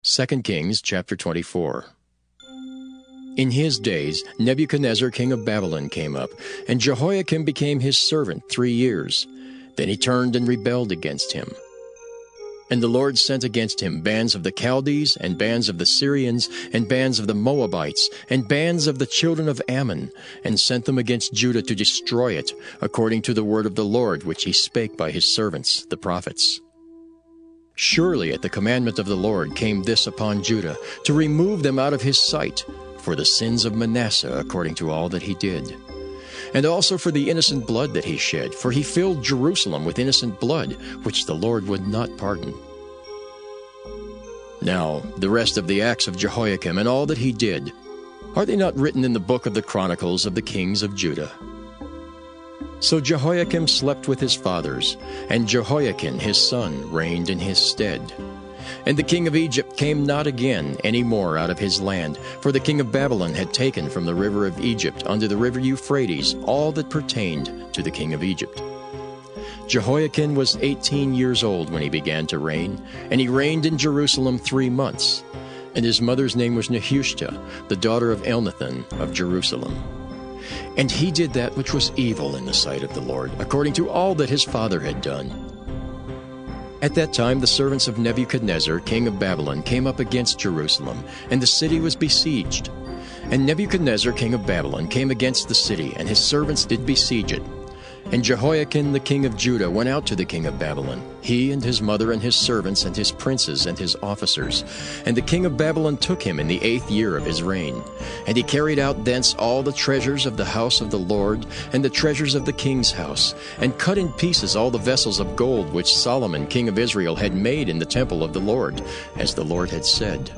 2 Kings chapter 24. In his days Nebuchadnezzar king of Babylon came up, and Jehoiakim became his servant 3 years. Then he turned and rebelled against him. And the Lord sent against him bands of the Chaldees, and bands of the Syrians, and bands of the Moabites, and bands of the children of Ammon, and sent them against Judah to destroy it, according to the word of the Lord which he spake by his servants the prophets. Surely at the commandment of the Lord came this upon Judah, to remove them out of his sight, for the sins of Manasseh according to all that he did. And also for the innocent blood that he shed, for he filled Jerusalem with innocent blood, which the Lord would not pardon. Now the rest of the acts of Jehoiakim and all that he did, are they not written in the book of the Chronicles of the kings of Judah? So Jehoiakim slept with his fathers, and Jehoiakim his son reigned in his stead. And the king of Egypt came not again any more out of his land, for the king of Babylon had taken from the river of Egypt unto the river Euphrates all that pertained to the king of Egypt. Jehoiakim was 18 years old when he began to reign, and he reigned in Jerusalem 3 months. And his mother's name was Nehushta, the daughter of Elnathan of Jerusalem. And he did that which was evil in the sight of the Lord, according to all that his father had done. At that time the servants of Nebuchadnezzar, king of Babylon, came up against Jerusalem, and the city was besieged. And Nebuchadnezzar, king of Babylon, came against the city, and his servants did besiege it. And Jehoiakim the king of Judah went out to the king of Babylon, he and his mother and his servants and his princes and his officers. And the king of Babylon took him in the 8th year of his reign. And he carried out thence all the treasures of the house of the Lord, and the treasures of the king's house, and cut in pieces all the vessels of gold which Solomon king of Israel had made in the temple of the Lord, as the Lord had said.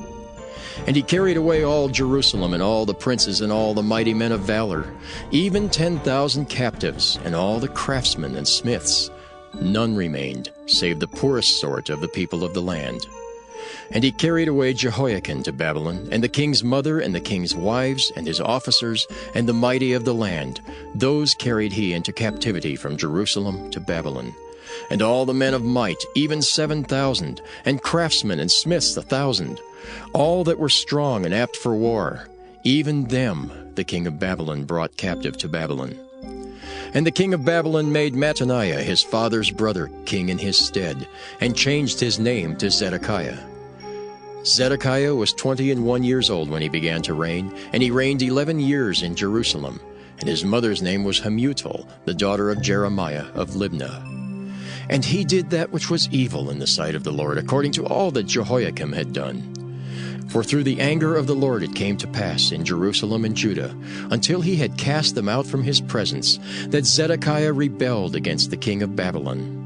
And he carried away all Jerusalem, and all the princes, and all the mighty men of valor, even 10,000 captives, and all the craftsmen and smiths. None remained, save the poorest sort of the people of the land. And he carried away Jehoiakim to Babylon, and the king's mother, and the king's wives, and his officers, and the mighty of the land. Those carried he into captivity from Jerusalem to Babylon. And all the men of might, even 7,000, and craftsmen and smiths 1,000, all that were strong and apt for war, even them the king of Babylon brought captive to Babylon. And the king of Babylon made Mattaniah his father's brother king in his stead, and changed his name to Zedekiah. Zedekiah was 21 years old when he began to reign, and he reigned 11 years in Jerusalem. And his mother's name was Hamutal, the daughter of Jeremiah of Libnah. And he did that which was evil in the sight of the Lord, according to all that Jehoiakim had done. For through the anger of the Lord it came to pass in Jerusalem and Judah, until he had cast them out from his presence, that Zedekiah rebelled against the king of Babylon.